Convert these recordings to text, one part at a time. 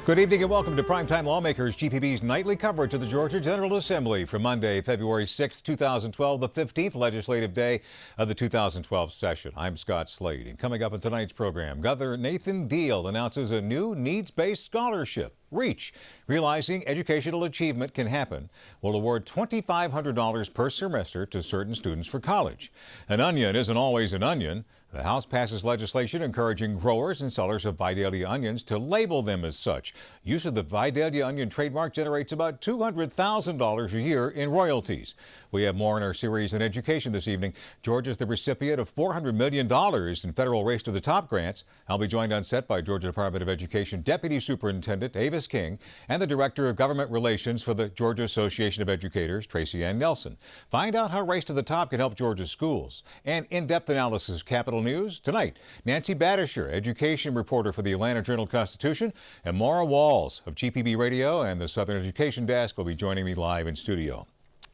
Good evening and welcome to Primetime Lawmakers, GPB's nightly coverage of the Georgia General Assembly for Monday, February 6, 2012, the 15th legislative day of the 2012 session. I'm Scott Slade, and coming up in tonight's program, Governor Nathan Deal announces a new needs-based scholarship. REACH, Realizing Educational Achievement Can Happen, will award $2,500 per semester to certain students for college. An onion isn't always an onion. The House passes legislation encouraging growers and sellers of Vidalia onions to label them as such. Use of the Vidalia onion trademark generates about $200,000 a year in royalties. We have more in our series on education this evening. Georgia's the recipient of $400 million in federal Race to the Top grants. I'll be joined on set by Georgia Department of Education Deputy Superintendent Avis King and the Director of Government Relations for the Georgia Association of Educators, Tracey-Ann Nelson. Find out how Race to the Top can help Georgia's schools. And in-depth analysis of Capitol News tonight. Nancy Badisher, education reporter for the Atlanta Journal-Constitution, and Maura Walls of GPB Radio and the Southern Education Desk will be joining me live in studio.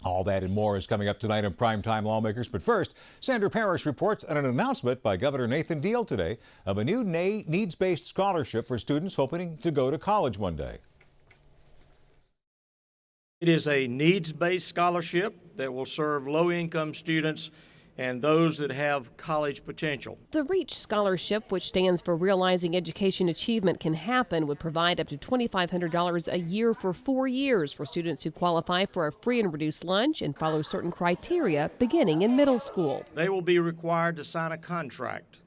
All that and more is coming up tonight on Primetime Lawmakers. But first, Sandra Parrish reports on an announcement by Governor Nathan Deal today of a new needs-based scholarship for students hoping to go to college one day. It is a needs-based scholarship that will serve low-income students and those that have college potential. The REACH scholarship, which stands for Realizing Education Achievement Can Happen, would provide up to $2,500 a year for 4 years for students who qualify for a free and reduced lunch and follow certain criteria beginning in middle school. They will be required to sign a contract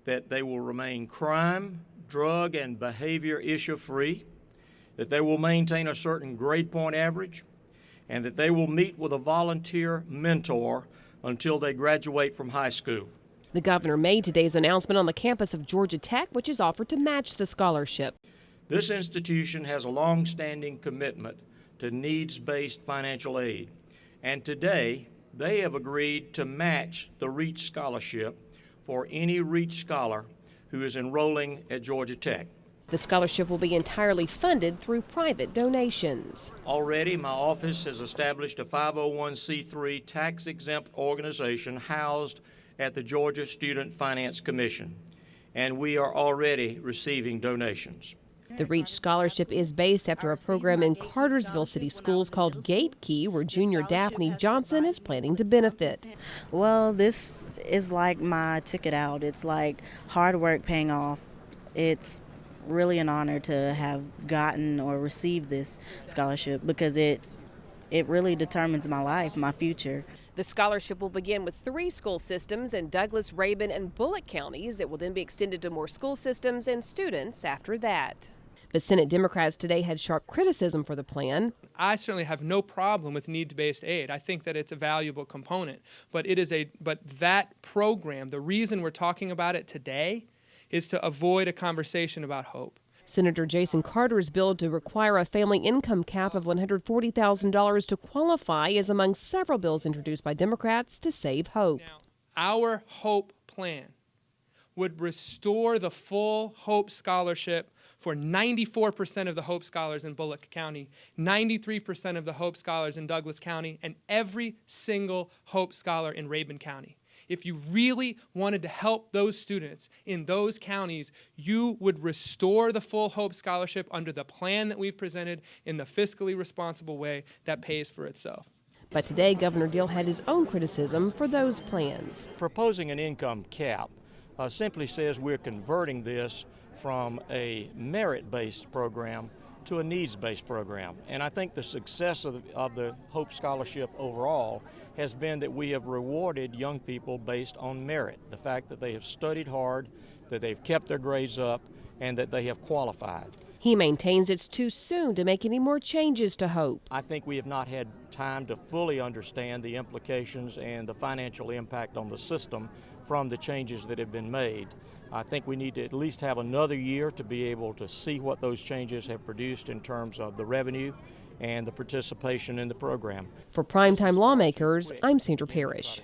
that they will remain crime, drug, and behavior issue-free, that they will maintain a certain grade point average, and that they will meet with a volunteer mentor until they graduate from high school. The governor made today's announcement on the campus of Georgia Tech, which is offered to match the scholarship. This institution has a long-standing commitment to needs-based financial aid, and today they have agreed to match the REACH scholarship for any REACH scholar who is enrolling at Georgia Tech. The scholarship will be entirely funded through private donations. Already, my office has established a 501c3 tax-exempt organization housed at the Georgia Student Finance Commission, and we are already receiving donations. The REACH scholarship is based after a program in Cartersville City Schools called Gate Key, where junior Daphne Johnson is planning to benefit. Well, this is like my ticket out. It's like hard work paying off. It's really an honor to have gotten or received this scholarship because it really determines my life, my future. The scholarship will begin with 3 school systems in Douglas, Rabun, and Bullock counties. It will then be extended to more school systems and students after that. The Senate Democrats today had sharp criticism for the plan. I certainly have no problem with needs-based aid. I think that it's a valuable component, but that program, the reason we're talking about it today is to avoid a conversation about hope. Senator Jason Carter's bill to require a family income cap of $140,000 to qualify is among several bills introduced by Democrats to save hope. Now, our HOPE plan would restore the full HOPE scholarship for 94% of the HOPE scholars in Bullock County, 93% of the HOPE scholars in Douglas County, and every single HOPE scholar in Rabun County. If you really wanted to help those students in those counties, you would restore the full HOPE scholarship under the plan that we've presented in the fiscally responsible way that pays for itself. But today, Governor Deal had his own criticism for those plans. Proposing an income cap simply says we're converting this from a merit-based program to a needs-based program. And I think the success of the HOPE scholarship overall has been that we have rewarded young people based on merit, the fact that they have studied hard, that they've kept their grades up, and that they have qualified. He maintains it's too soon to make any more changes to HOPE. I think we have not had time to fully understand the implications and the financial impact on the system from the changes that have been made. I think we need to at least have another year to be able to see what those changes have produced in terms of the revenue and the participation in the program. For Primetime Lawmakers, I'm Sandra Parrish.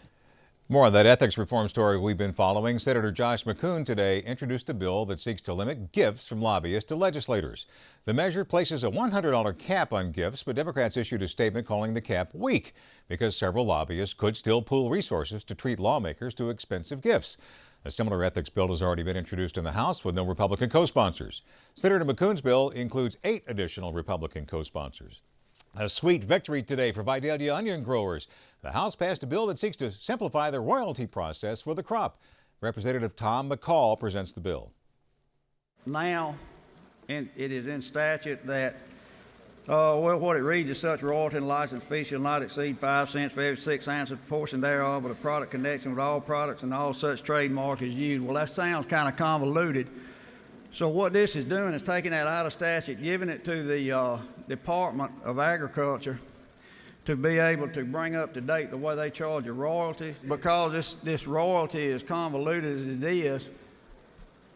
More on that ethics reform story we've been following. Senator Josh McCoon today introduced a bill that seeks to limit gifts from lobbyists to legislators. The measure places a $100 cap on gifts, but Democrats issued a statement calling the cap weak because several lobbyists could still pool resources to treat lawmakers to expensive gifts. A similar ethics bill has already been introduced in the House with no Republican co-sponsors. Senator McCoon's bill includes 8 additional Republican co-sponsors. A sweet victory today for Vidalia onion growers. The House passed a bill that seeks to simplify the royalty process for the crop. Representative Tom McCall presents the bill. Now, it is in statute that, what it reads is such royalty and license fee shall not exceed 5 cents for every 6 ounces portion thereof, with a product connection with all products and all such trademark is used. Well, that sounds kind of convoluted. So what this is doing is taking that out of statute, giving it to the Department of Agriculture to be able to bring up to date the way they charge a royalty. Because this royalty is convoluted as it is,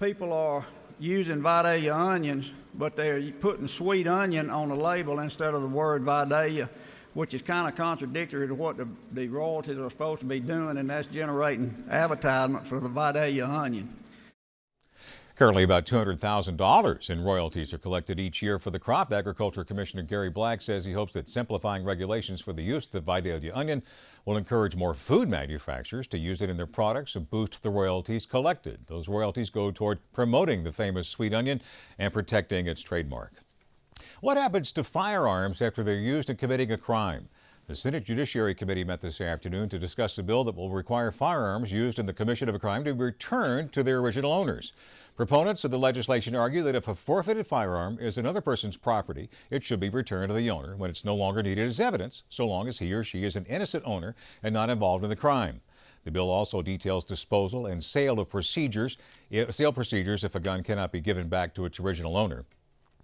people are using Vidalia onions, but they're putting sweet onion on the label instead of the word Vidalia, which is kind of contradictory to what the royalties are supposed to be doing, and that's generating advertisement for the Vidalia onion. Currently, about $200,000 in royalties are collected each year for the crop. Agriculture Commissioner Gary Black says he hopes that simplifying regulations for the use of the Vidalia onion will encourage more food manufacturers to use it in their products and boost the royalties collected. Those royalties go toward promoting the famous sweet onion and protecting its trademark. What happens to firearms after they're used in committing a crime? The Senate Judiciary Committee met this afternoon to discuss a bill that will require firearms used in the commission of a crime to be returned to their original owners. Proponents of the legislation argue that if a forfeited firearm is another person's property, it should be returned to the owner when it's no longer needed as evidence, so long as he or she is an innocent owner and not involved in the crime. The bill also details disposal and sale procedures if a gun cannot be given back to its original owner.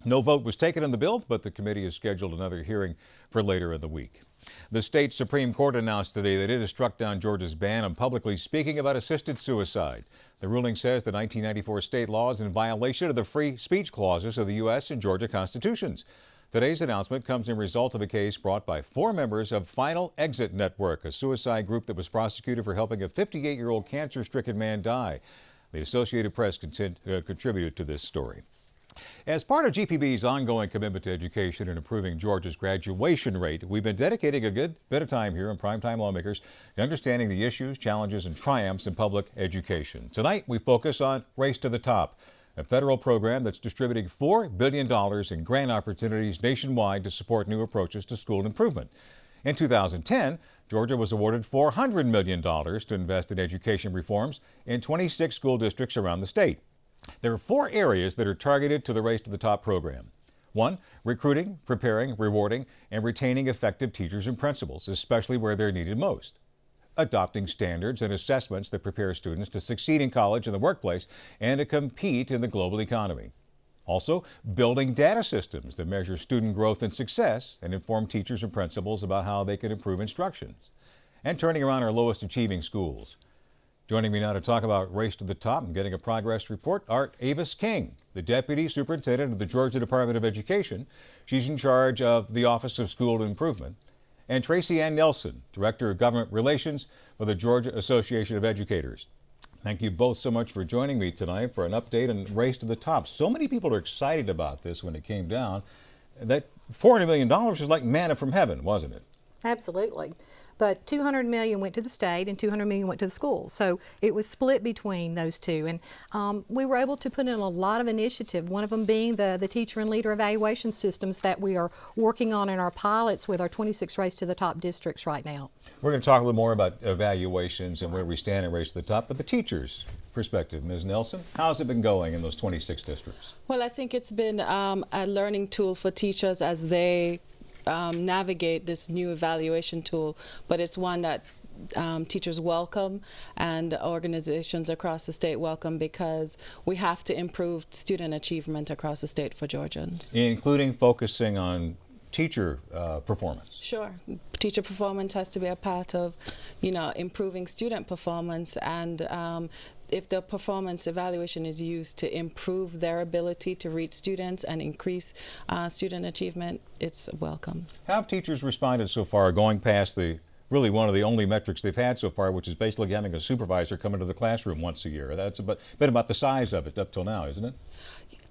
No vote was taken on the bill, but the committee has scheduled another hearing for later in the week. The state Supreme Court announced today that it has struck down Georgia's ban on publicly speaking about assisted suicide. The ruling says the 1994 state law is in violation of the free speech clauses of the U.S. and Georgia constitutions. Today's announcement comes in result of a case brought by 4 members of Final Exit Network, a suicide group that was prosecuted for helping a 58-year-old cancer-stricken man die. The Associated Press contributed to this story. As part of GPB's ongoing commitment to education and improving Georgia's graduation rate, we've been dedicating a good bit of time here on Primetime Lawmakers to understanding the issues, challenges, and triumphs in public education. Tonight, we focus on Race to the Top, a federal program that's distributing $4 billion in grant opportunities nationwide to support new approaches to school improvement. In 2010, Georgia was awarded $400 million to invest in education reforms in 26 school districts around the state. There are 4 areas that are targeted to the Race to the Top program. 1, recruiting, preparing, rewarding, and retaining effective teachers and principals, especially where they're needed most. Adopting standards and assessments that prepare students to succeed in college and the workplace and to compete in the global economy. Also, building data systems that measure student growth and success and inform teachers and principals about how they can improve instructions. And turning around our lowest achieving schools. Joining me now to talk about Race to the Top and getting a progress report are Avis King, the Deputy Superintendent of the Georgia Department of Education. She's in charge of the Office of School Improvement. And Tracey-Ann Nelson, Director of Government Relations for the Georgia Association of Educators. Thank you both so much for joining me tonight for an update on Race to the Top. So many people are excited about this when it came down. That $400 million was like manna from heaven, wasn't it? Absolutely. But $200 million went to the state and $200 million went to the schools. So it was split between those two. And we were able to put in a lot of initiative, one of them being the teacher and leader evaluation systems that we are working on in our pilots with our 26 Race to the Top districts right now. We're going to talk a little more about evaluations and where we stand in Race to the Top, but the teachers' perspective, Ms. Nelson, how's it been going in those 26 districts? Well, I think it's been a learning tool for teachers as they navigate this new evaluation tool, but it's one that teachers welcome and organizations across the state welcome because we have to improve student achievement across the state for Georgians. Including focusing on teacher performance. Sure. Teacher performance has to be a part of, improving student performance, and if the performance evaluation is used to improve their ability to reach students and increase student achievement, it's welcome. How have teachers responded so far, going past the really one of the only metrics they've had so far, which is basically having a supervisor come into the classroom once a year. That's been about the size of it up till now, isn't it?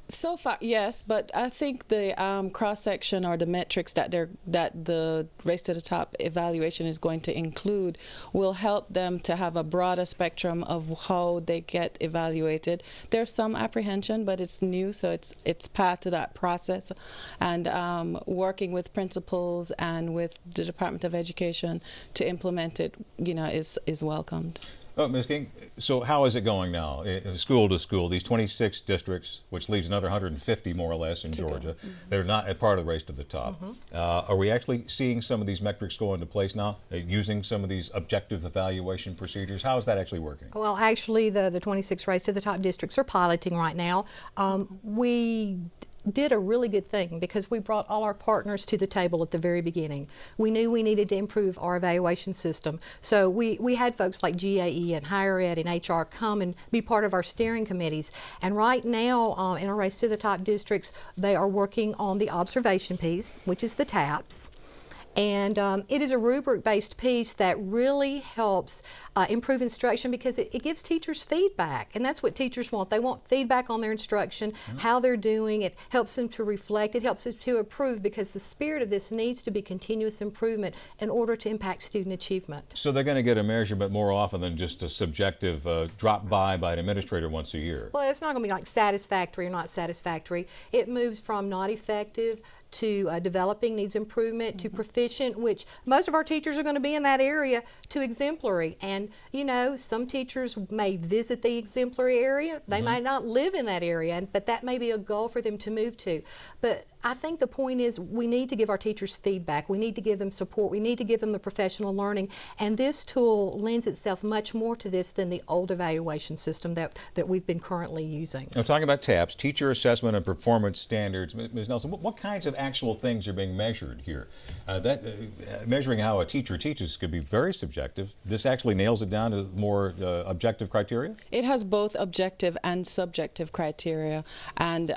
So far, yes, but I think the cross-section or the metrics that the Race to the Top evaluation is going to include will help them to have a broader spectrum of how they get evaluated. There's some apprehension, but it's new, so it's part of that process. And working with principals and with the Department of Education to implement it, is welcomed. Oh, Ms. King, so how is it going now, school to school? These 26 districts, which leaves another 150 more or less in Georgia, they're not a part of the Race to the Top. Are we actually seeing some of these metrics go into place now, using some of these objective evaluation procedures? How is that actually working? Well, actually, the 26 Race to the Top districts are piloting right now. We did a really good thing because we brought all our partners to the table at the very beginning. We knew we needed to improve our evaluation system. So we had folks like GAE and Higher Ed and HR come and be part of our steering committees. And right now in our Race to the Top districts, they are working on the observation piece, which is the TAPS. And it is a rubric-based piece that really helps improve instruction because it gives teachers feedback, and that's what teachers want. They want feedback on their instruction, how they're doing. It helps them to reflect. It helps them to improve because the spirit of this needs to be continuous improvement in order to impact student achievement. So they're going to get a measurement more often than just a subjective drop by an administrator once a year. Well, it's not going to be like satisfactory or not satisfactory. It moves from not effective to developing needs improvement, to proficient, which most of our teachers are going to be in that area, to exemplary. And some teachers may visit the exemplary area. They might not live in that area, but that may be a goal for them to move to. But I think the point is we need to give our teachers feedback. We need to give them support. We need to give them the professional learning. And this tool lends itself much more to this than the old evaluation system that we've been currently using. I'm talking about TAPS, Teacher Assessment and Performance Standards. Ms. Nelson, what kinds of actual things are being measured here? Measuring how a teacher teaches could be very subjective. This actually nails it down to more objective criteria? It has both objective and subjective criteria. And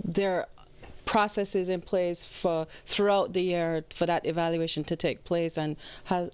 there are processes in place throughout the year for that evaluation to take place, and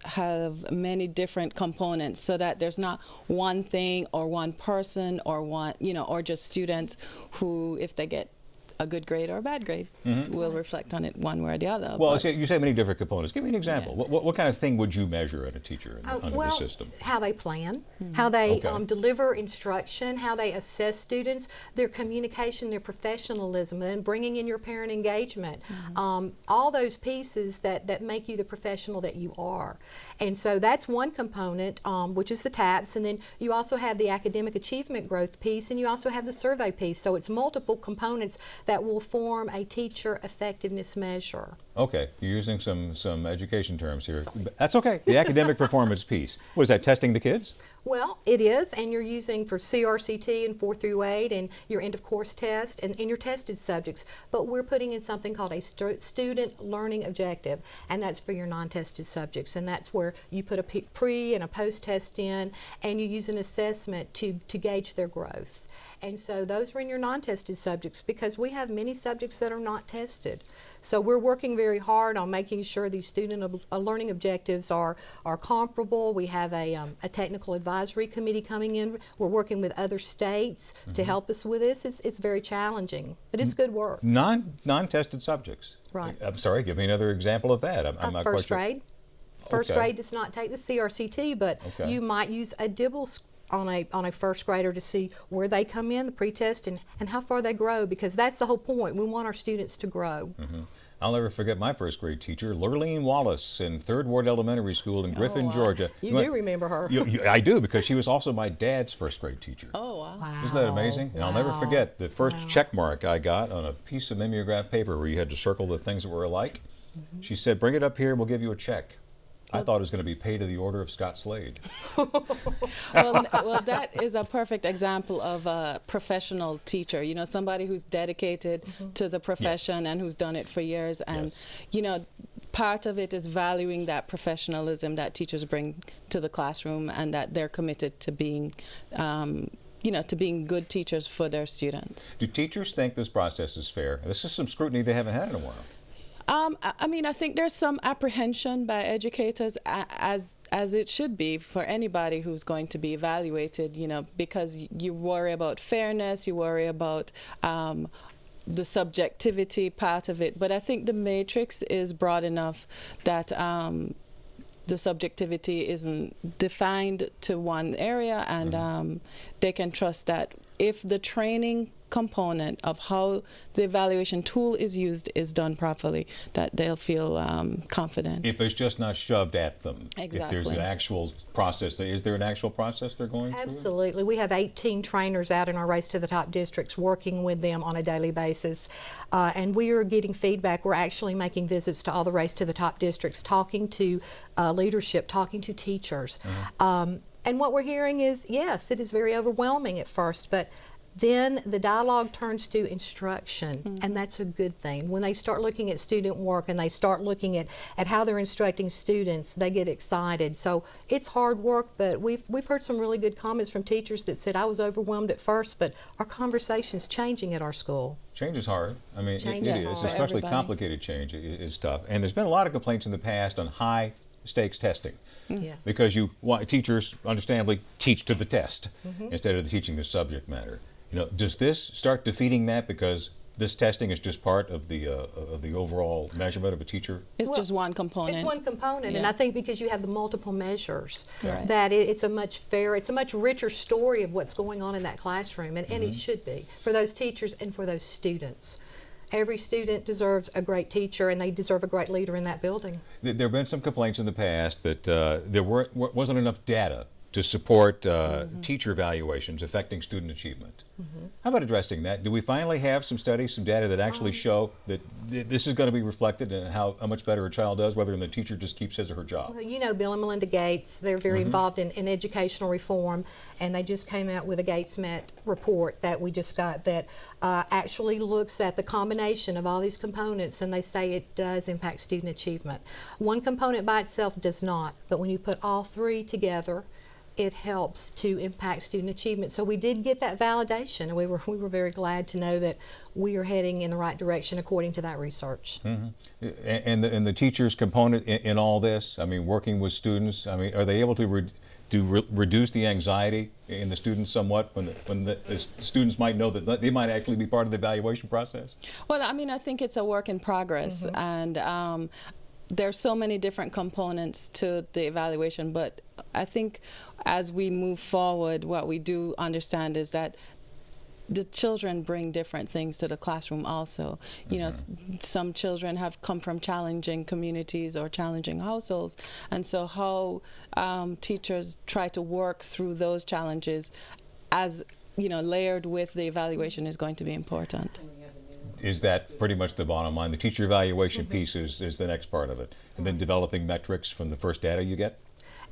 have many different components so that there's not one thing or one person or or just students who, if they get a good grade or a bad grade, will reflect on it one way or the other. Well, you say many different components. Give me an example. Yeah. What kind of thing would you measure in a teacher under the system? How they plan, how they deliver instruction, how they assess students, their communication, their professionalism, and bringing in your parent engagement. All those pieces that make you the professional that you are. And so that's one component, which is the TAPS, and then you also have the academic achievement growth piece, and you also have the survey piece. So it's multiple components that will form a teacher effectiveness measure. Okay, you're using some education terms here. That's okay. The academic performance piece. What is that, testing the kids? Well, it is, and you're using for CRCT and 4 through 8 and your end of course test and your tested subjects. But we're putting in something called a student learning objective, and that's for your non-tested subjects. And that's where you put a pre and a post test in, and you use an assessment to gauge their growth. And so those are in your non-tested subjects because we have many subjects that are not tested. So we're working very hard on making sure these student learning objectives are comparable. We have a technical advisory committee coming in. We're working with other states to help us with this. It's very challenging, but it's good work. Non-tested subjects. Right. I'm sorry, give me another example of that. I'm not first quite grade. First grade does not take the CRCT, but you might use a DIBEL on a first grader to see where they come in, the pretest, and how far they grow, because that's the whole point. We want our students to grow. I'll never forget my first grade teacher, Lurleen Wallace, in 3rd Ward Elementary School in Griffin, Georgia. You do remember her. I do, because she was also my dad's first grade teacher. Oh, wow. Isn't that amazing? And I'll never forget the first check mark I got on a piece of mimeograph paper where you had to circle the things that were alike. She said, "Bring it up here and we'll give you a check." I thought it was going to be paid to the order of Scott Slade. Well, that is a perfect example of a professional teacher, somebody who's dedicated to the profession and who's done it for years. And, part of it is valuing that professionalism that teachers bring to the classroom, and that they're committed to being, to being good teachers for their students. Do teachers think this process is fair? This is some scrutiny they haven't had in a while. I mean, I think there's some apprehension by educators, as it should be for anybody who's going to be evaluated, you know, because you worry about fairness, you worry about the subjectivity part of it. But I think the matrix is broad enough that the subjectivity isn't defined to one area, and they can trust that if the training component of how the evaluation tool is used is done properly, that they'll feel confident. If it's just not shoved at them. Exactly. If there's an actual process, is there an actual process they're going through? Absolutely. We have 18 trainers out in our Race to the Top districts working with them on a daily basis. And we are getting feedback. We're actually making visits to all the Race to the Top districts, talking to leadership, talking to teachers. And what we're hearing is, yes, it is very overwhelming at first, but then the dialogue turns to instruction, and that's a good thing. When they start looking at student work and they start looking at how they're instructing students, they get excited. So it's hard work, but we've heard some really good comments from teachers that said, I was overwhelmed at first, but our conversation's changing at our school. Change is hard. I mean, it is, hard. especially complicated change is tough. And there's been a lot of complaints in the past on high stakes testing. Yes. Because teachers understandably teach to the test instead of teaching the subject matter. You know, does this start defeating that because this testing is just part of the overall measurement of a teacher? It's just one component. It's one component, Yeah. and I think because you have the multiple measures, Right. that it's a much fairer, it's a much richer story of what's going on in that classroom, and it should be for those teachers and for those students. Every student deserves a great teacher, and they deserve a great leader in that building. There have been some complaints in the past that there wasn't enough data to support teacher evaluations affecting student achievement. How about addressing that? Do we finally have some studies, some data that actually show that this is going to be reflected in how much better a child does, whether the teacher just keeps his or her job? Well, you know Bill and Melinda Gates, they're very involved in educational reform, and they just came out with a Gates-Met report that we just got that actually looks at the combination of all these components, and they say it does impact student achievement. One component by itself does not, but when you put all three together, it helps to impact student achievement. So we did get that validation, and we were very glad to know that we are heading in the right direction according to that research. And the teacher's component in all this, I mean, working with students, I mean, are they able to reduce the anxiety in the students somewhat when the students might know that they might actually be part of the evaluation process? Well, I mean, I think it's a work in progress, and there's so many different components to the evaluation, but I think as we move forward, what we do understand is that the children bring different things to the classroom also. You know, some children have come from challenging communities or challenging households, and so how teachers try to work through those challenges as, you know, layered with the evaluation is going to be important. Is that pretty much the bottom line? The teacher evaluation piece is the next part of it, and then developing metrics from the first data you get?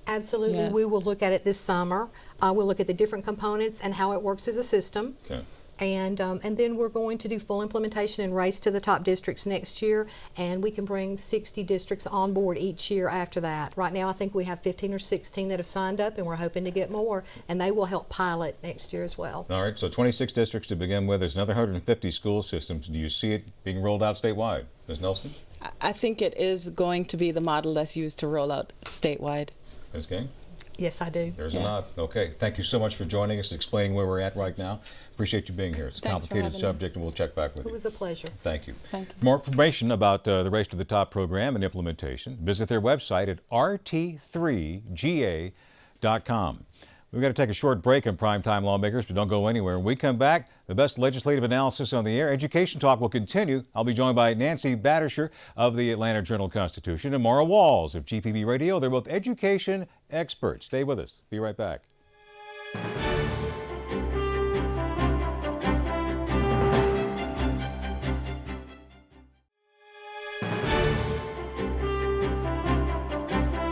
Absolutely. Yes. We will look at it this summer. We'll look at the different components and how it works as a system. Okay. And then we're going to do full implementation and Race to the Top districts next year, and we can bring 60 districts on board each year after that. Right now I think we have 15 or 16 that have signed up, and we're hoping to get more, and they will help pilot next year as well. All right, so 26 districts to begin with. There's another 150 school systems. Do you see it being rolled out statewide? Ms. Nelson? I think it is going to be the model that's used to roll out statewide. Ms. King? Yes, I do. There's a nod. Okay, thank you so much for joining us, explaining where we're at right now. Appreciate you being here. It's a Thanks for complicated having us. subject, and we'll check back with It you. was a pleasure. Thank you. Thank you. For more information about the Race to the Top program and implementation, visit their website at rt3ga.com. We've got to take a short break in Primetime Lawmakers, but don't go anywhere. When we come back, the best legislative analysis on the air. Education Talk will continue. I'll be joined by Nancy Baderscher of the Atlanta Journal-Constitution and Maura Walls of GPB Radio. They're both education experts. Stay with us. Be right back.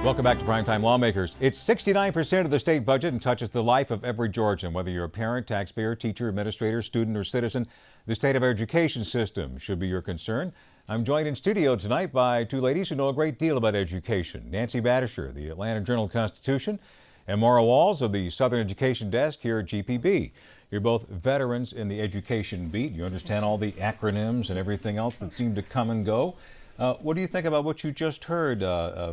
Welcome back to Primetime Lawmakers. It's 69% of the state budget and touches the life of every Georgian. Whether you're a parent, taxpayer, teacher, administrator, student, or citizen, the state of our education system should be your concern. I'm joined in studio tonight by two ladies who know a great deal about education. Nancy Baderscher, the Atlanta Journal-Constitution, and Maura Walls of the Southern Education Desk here at GPB. You're both veterans in the education beat. You understand all the acronyms and everything else that seem to come and go. What do you think about what you just heard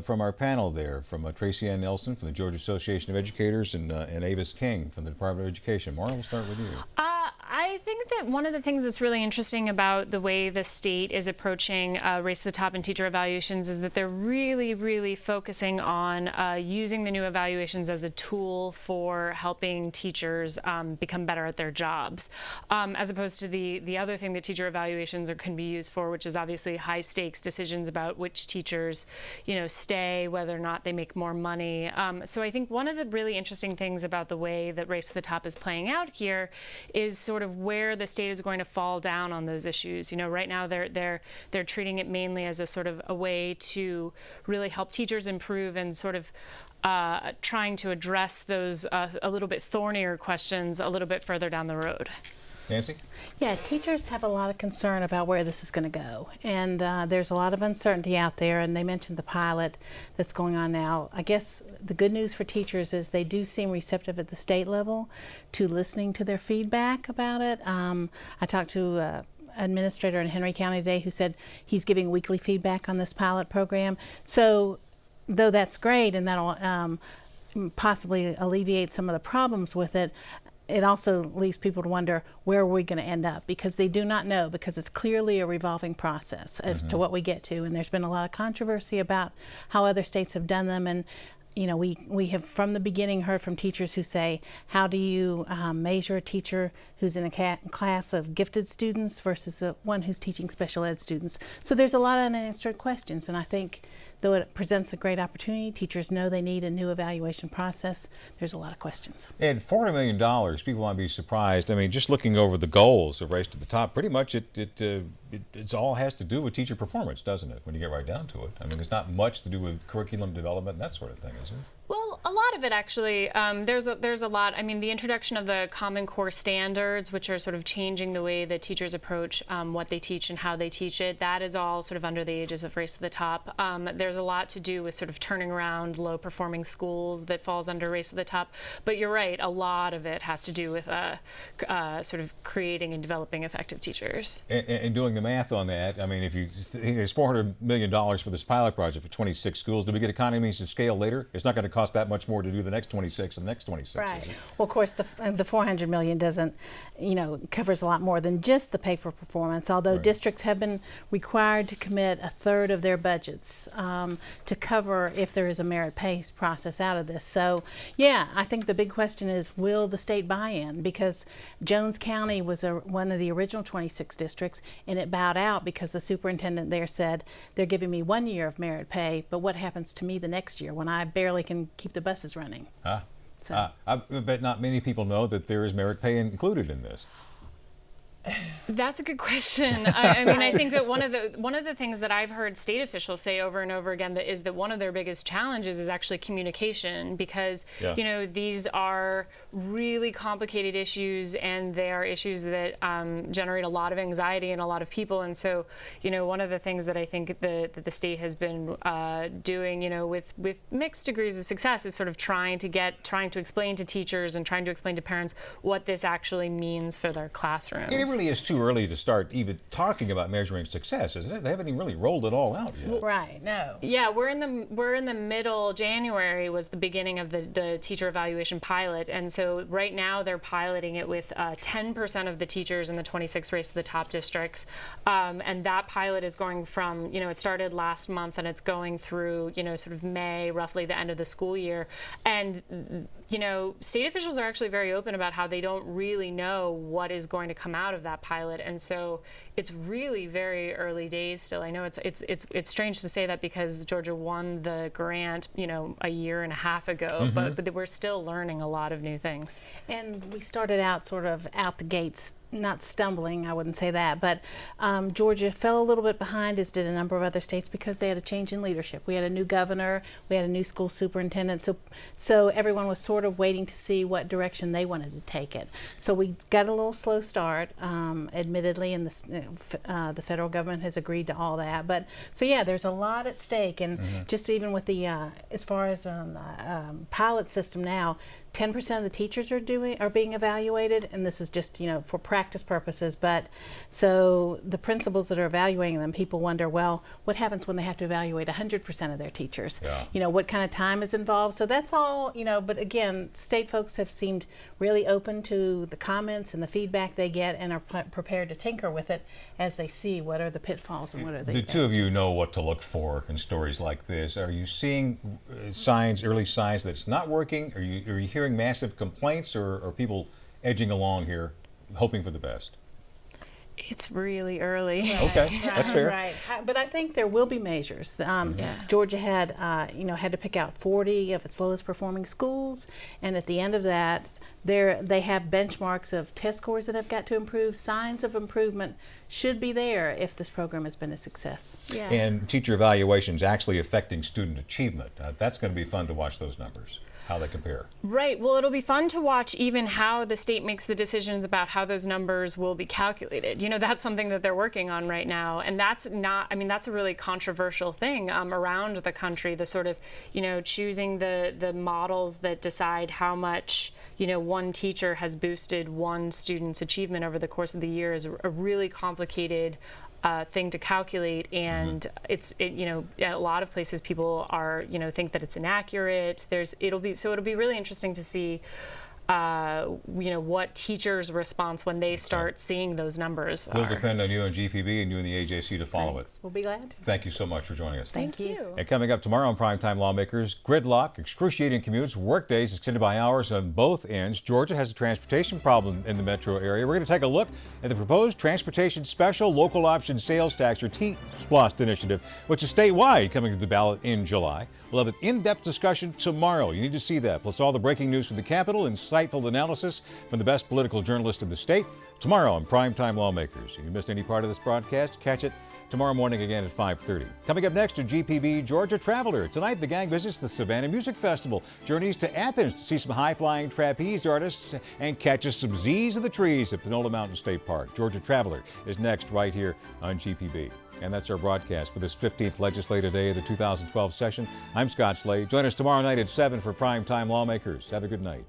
from our panel there, from Tracey-Ann Nelson from the Georgia Association of Educators and Avis King from the Department of Education? Maura, we'll start with you. I think that one of the things that's really interesting about the way the state is approaching Race to the Top and teacher evaluations is that they're really, really focusing on using the new evaluations as a tool for helping teachers become better at their jobs, as opposed to the other thing that teacher evaluations can be used for, which is obviously high stakes decisions about which teachers, stay, whether or not they make more money. So I think one of the really interesting things about the way that Race to the Top is playing out here is sort of where the state is going to fall down on those issues. Right now they're treating it mainly as a sort of a way to really help teachers improve and sort of trying to address those a little bit thornier questions a little bit further down the road. Nancy? Yeah, teachers have a lot of concern about where this is going to go, and there's a lot of uncertainty out there, and they mentioned the pilot that's going on now. I guess the good news for teachers is they do seem receptive at the state level to listening to their feedback about it. I talked to an administrator in Henry County today who said he's giving weekly feedback on this pilot program. So though that's great and that'll possibly alleviate some of the problems with it, it also leaves people to wonder, where are we going to end up? Because they do not know, because it's clearly a revolving process as to what we get to. And there's been a lot of controversy about how other states have done them. And we have from the beginning heard from teachers who say, how do you measure a teacher who's in a class of gifted students versus one who's teaching special ed students? So there's a lot of unanswered questions, and I think though it presents a great opportunity, teachers know they need a new evaluation process. There's a lot of questions. And $400 million, people want to be surprised. I mean, just looking over the goals of Race to the Top, pretty much it all has to do with teacher performance, doesn't it, when you get right down to it? I mean, there's not much to do with curriculum development and that sort of thing, is it? Well, a lot of it actually. There's a lot. I mean, the introduction of the Common Core standards, which are sort of changing the way that teachers approach what they teach and how they teach it, that is all sort of under the aegis of Race to the Top. There's a lot to do with sort of turning around low-performing schools that falls under Race to the Top. But you're right, a lot of it has to do with sort of creating and developing effective teachers. And doing the math on that, I mean, if you there's $400 million for this pilot project for 26 schools, do we get economies of scale later? It's not going to cost that much more to do the next 26 and the next 26. Right. Well, of course, the $400 million doesn't, covers a lot more than just the pay for performance, although districts have been required to commit a third of their budgets to cover if there is a merit pay process out of this. So, yeah, I think the big question is, will the state buy in? Because Jones County was one of the original 26 districts, and it bowed out because the superintendent there said, they're giving me 1 year of merit pay, but what happens to me the next year when I barely can keep the buses running? I bet not many people know that there is merit pay included in this. That's a good question. I mean, I think that one of the things that I've heard state officials say over and over again is that one of their biggest challenges is actually communication, because these are really complicated issues, and they are issues that generate a lot of anxiety in a lot of people. And so, one of the things that I think that the state has been doing, with mixed degrees of success, is sort of trying to explain to teachers and trying to explain to parents what this actually means for their classrooms. It really is too early to start even talking about measuring success, isn't it? They haven't even really rolled it all out yet. Right. No. Yeah, we're in the middle. January was the beginning of the teacher evaluation pilot, and so right now they're piloting it with 10% of the teachers in the 26 Race to the Top districts, and that pilot is going from it started last month and it's going through sort of May, roughly the end of the school year, and state officials are actually very open about how they don't really know what is going to come out of that pilot, and so it's really very early days still. I know it's strange to say that because Georgia won the grant a year and a half ago, but we're still learning a lot of new things. And we started out sort of out the gates, not stumbling, I wouldn't say that, but Georgia fell a little bit behind, as did a number of other states, because they had a change in leadership. We had a new governor, we had a new school superintendent, so everyone was sort of waiting to see what direction they wanted to take it. So we got a little slow start, admittedly, and the federal government has agreed to all that. But so yeah, there's a lot at stake, and just even with the as far as pilot system now, 10% of the teachers are being evaluated, and this is just for practice. practice purposes, but so the principals that are evaluating them, people wonder, well, what happens when they have to evaluate 100% of their teachers? Yeah. You know, what kind of time is involved? So that's all, you know, but again, state folks have seemed really open to the comments and the feedback they get and are prepared to tinker with it as they see what are the pitfalls and what are The two of you know what to look for in stories like this. Are you seeing signs, early signs that it's not working? Are you hearing massive complaints, or are people edging along here, hoping for the best? It's really early. Okay, that's fair. Right, but I think there will be measures. Georgia had, had to pick out 40 of its lowest performing schools, and at the end of that, they have benchmarks of test scores that have got to improve. Signs of improvement should be there if this program has been a success. Yeah. And teacher evaluations actually affecting student achievement. That's going to be fun to watch those numbers, how they compare. Right. Well, it'll be fun to watch even how the state makes the decisions about how those numbers will be calculated. You know, that's something that they're working on right now. And that's not, I mean, that's a really controversial thing around the country, the sort of, you know, choosing the models that decide how much, you know, one teacher has boosted one student's achievement over the course of the year is a really complicated thing to calculate, and you know, a lot of places people are, you know, think that it's inaccurate. It'll be really interesting to see you know, what teachers' response when they start seeing those numbers Will are. depend on you and GPB and you and the AJC to follow it. We'll be glad to. Thank you so much for joining us. Thank you. And coming up tomorrow on Primetime Lawmakers, gridlock, excruciating commutes, workdays extended by hours on both ends. Georgia has a transportation problem in the metro area. We're going to take a look at the proposed Transportation Special Local Option Sales Tax, or T-SPLOST initiative, which is statewide, coming to the ballot in July. We'll have an in-depth discussion tomorrow. You need to see that, plus all the breaking news from the Capitol, insightful analysis from the best political journalists in the state. Tomorrow on Primetime Lawmakers. If you missed any part of this broadcast, catch it tomorrow morning again at 5:30. Coming up next, a GPB Georgia Traveler. Tonight, the gang visits the Savannah Music Festival, journeys to Athens to see some high-flying trapeze artists, and catches some Z's in the trees at Panola Mountain State Park. Georgia Traveler is next right here on GPB. And that's our broadcast for this 15th legislative day of the 2012 session. I'm Scott Slade. Join us tomorrow night at 7 for Primetime Lawmakers. Have a good night.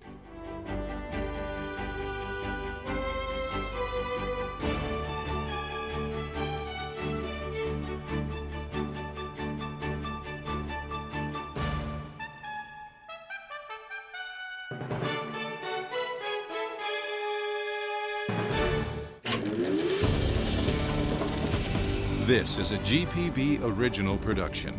This is a GPB original production.